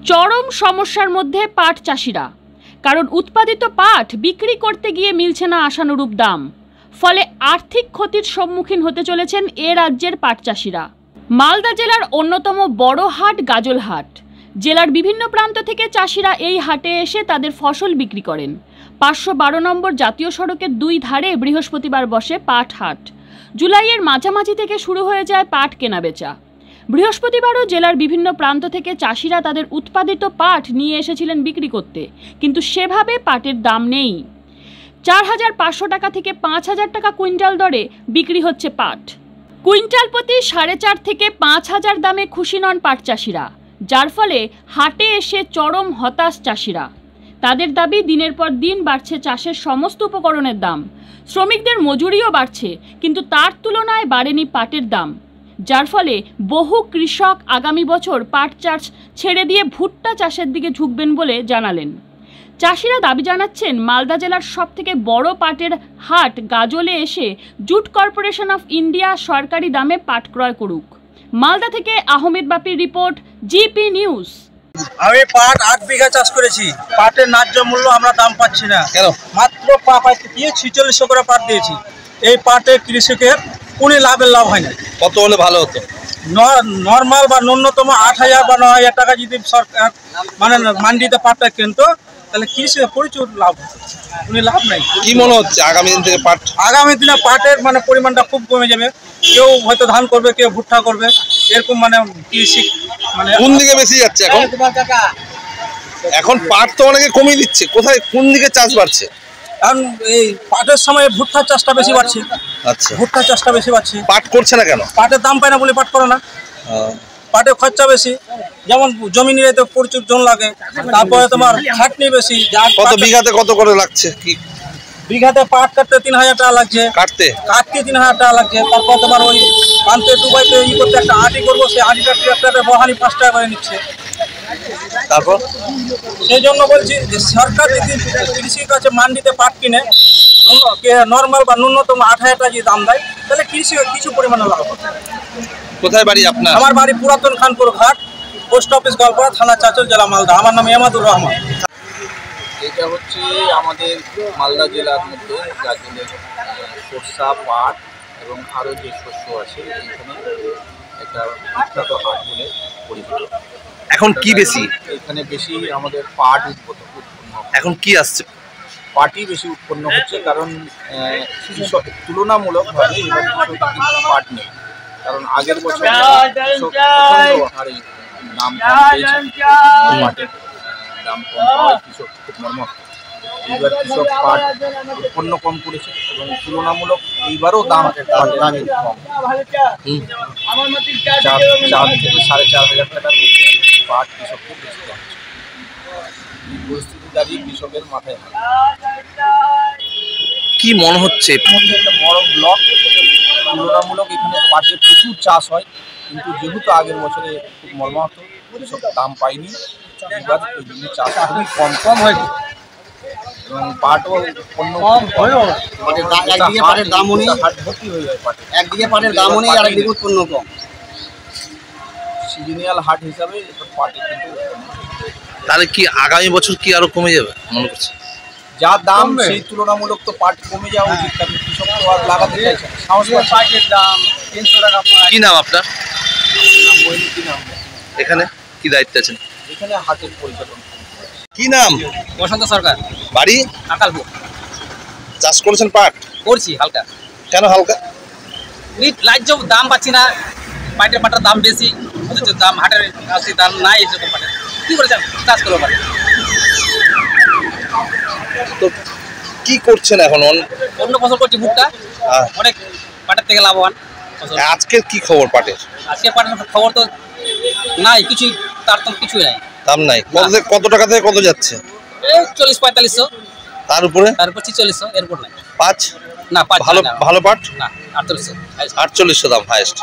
চরম সমস্যার মধ্যে পাট চাষিরা, কারণ উৎপাদিত পাট বিক্রি করতে গিয়ে মিলছে না আশানুরূপ দাম। ফলে আর্থিক ক্ষতির সম্মুখীন হতে চলেছেন এ রাজ্যের পাট চাষিরা। মালদা জেলার অন্যতম বড় হাট গাজল হাট। জেলার বিভিন্ন প্রান্ত থেকে চাষিরা এই হাটে এসে তাদের ফসল বিক্রি করেন। 512 নম্বর জাতীয় সড়কের 2 ধারে বৃহস্পতিবার বসে পাট হাট। জুলাইয়ের মাঝামাঝি থেকে শুরু হয়ে যায় পাট কেনাবেচা। বৃহস্পতিবারও জেলার বিভিন্ন প্রান্ত থেকে চাষিরা তাদের উৎপাদিত পাট নিয়ে এসেছিলেন বিক্রি করতে, কিন্তু সেভাবে পাটের দাম নেই। 4,500 টাকা থেকে 5,000 টাকা কুইন্টাল দরে বিক্রি হচ্ছে পাট। কুইন্টাল প্রতি 4,500 থেকে 5,000 দামে খুশি নন পাট চাষিরা, যার ফলে হাটে এসে চরম হতাশ চাষিরা। তাদের দাবি, দিনের পর দিন বাড়ছে চাষের সমস্ত উপকরণের দাম, শ্রমিকদের মজুরিও বাড়ছে, কিন্তু তার তুলনায় বাড়েনি পাটের দাম, যার ফলে বহু কৃষক আগামী বছর পাট চাষ ছেড়ে দিয়ে ভুট্টা চাষের দিকে ঝুঁকবেন বলে জানালেন। চাষিরা দাবি জানাচ্ছেন, মালদা জেলার সবথেকে বড় পাটের হাট গাজলে এসে জুট কর্পোরেশন অফ ইন্ডিয়া সরকারি দামে পাট ক্রয় করুক। মালদা থেকে আহমেদ বাপির রিপোর্ট, জিপি নিউজ। আমি পাট 8 বিঘা চাষ করেছি। পাটের ন্যায্য মূল্য আমরা দাম পাচ্ছি না। কেন? মাত্র 4600 করে পাট দিয়েছি। এই পাটে কৃষকের কোনো লাভ হয় না। কত হলে ভালো হতো? নর্মাল বা ন্যূনতম 8,000 বা 9,000 টাকা যদি সরকার মানে মান্ডিতে পাটটা কিনতো, তাহলে কৃষকের প্রচুর লাভ হতো। কোনো লাভ নাই। কি মনে হচ্ছে আগামী দিন থেকে আগামী দিনে পাটের মানে পরিমাণটা খুব কমে যাবে। কেউ হয়তো ধান করবে, কেউ ভুট্টা করবে, এরকম মানে কৃষি মানে কোন দিকে বেশি যাচ্ছে এখন? এখন পাট তো অনেকে কমিয়ে দিচ্ছে, কোথায় কোন দিকে চাষ বাড়ছে? কারণ এই পাটের সময় ভুট্টার চাষটা বেশি বাড়ছে। আচ্ছা, ভুট্টার চাষটা বেশি বাড়ছে। পাট করছে না কেন? পাটের দাম পায় না বলে পাট করে না। পাটের খরচা বেশি, যেমন জমি নিয়ে তো প্রচুর জন লাগে, তারপরে তোমার খাটনি বেশি। কত বিঘাতে কত করে লাগছে? কি বিঘাতে পাট কাটতে 3,000 টাকা লাগছে। কাটতে 3,000 টাকা লাগছে। তারপর তোমার ওই পান্তে ডুবাইতে করতে একটা আটি করবো, সেই আটিটা ট্রাক্টরে বহানি 5 টাকা করে নিচ্ছে। তারপর সেই জন্য বলছি যে সরকার যদি কৃষির কাছে মান্ডিতে পাট কিনে নর্মাল বা ন্যূনতম 8,000 টাকা যদি দাম দেয়, তাহলে কৃষকের কিছু পরিমাণে লাভ হবে। কোথায় বাড়ি আপনার? আমার বাড়ি পুরাতন খানপুর ঘাট, পোস্ট অফিস গলপাড়া, থানা চাচল, জেলা মালদা। আমার নাম এমাদুর রহমান। এটা হচ্ছে আমাদের মালদা জেলার মধ্যে গাজলের সরষা, পাট এবং আরও যে শস্য আছে, এখানে একটা বিখ্যাত হাট বলে পরিচিত। এখন কি বেশি? এখানে বেশি আমাদের পাট উৎপন্ন। এখন কি আসছে? পাটই বেশি উৎপন্ন হচ্ছে, কারণ তুলনামূলকভাবে এবার কিন্তু পাট নেই। কারণ আগের বছর হারে দাম পাটের দাম কম পাওয়ায় কৃষক খুব মর্মাহত। এইবার কৃষক পাট উৎপন্ন কম করেছে এবং তুলনামূলক এইবারও দাম পাটের কম। 4 থেকে 4,500 টাকার মধ্যে পাট কৃষককে বেচতে হচ্ছে। এই পরিস্থিতি দাঁড়িয়ে কৃষকের মাথায় কি মনে হচ্ছে? একটা বড় ব্লক, তুলনামূলক এখানে পাটের প্রচুর চাষ হয়, কিন্তু যেহেতু আগের বছরে খুব মর্মাহত, কৃষক দাম পায়নি। এবার ওই জন্য চাষ খুবই কম হয়েছে এবং পাটও অন্য একদিকে পাটের দামও নেই, ভর্তি হয়ে যায় পাটে। একদিকে পাটের দামও নেই, আরেকদিকে উৎপন্ন কম। সিজনিয়াল হাট হিসাবে পাটের কিন্তু তাহলে কি আগামী বছর কি আরো কমে যাবে মনে করছে? যা দাম সেই তুলনামূলক তো পাট কমে যাওয়া উচিত, কারণ কৃষক তো আর লাগাতে চাইছে না। পাটের দাম 300 টাকা। কি নাম আপনার? নাম এখানে কি দায়িত্ব আছেন? এখানে হাটের পরিচালনা। কি নাম? বসন্ত সরকার, বাড়ি আকালপুর। চাষ করেছেন পাট? করছি হালকা। কেন হালকা? ন্যায্য দাম পাচ্ছি না, পাটের দাম বেশি, অথচ দাম হাটের আসলে দাম নাই। এরকম পাটের কি করে চাষ করবো পাটের? তো কি করছেন এখন? অন্য ফসল করছি, ভুট্টা, অনেক পাটের থেকে লাভবান। আজকের কি খবর পাটের? আজকে পাটের খবর তো নাই, কিছুই, তার তো কিছুই নাই, দাম নাই। কত টাকা থেকে কত যাচ্ছে? 40-4500। তার উপরে 4600, এরপর নাই। 5 না, 5 ভালো পাট না, 4800। 4800 দাম হাইয়েস্ট।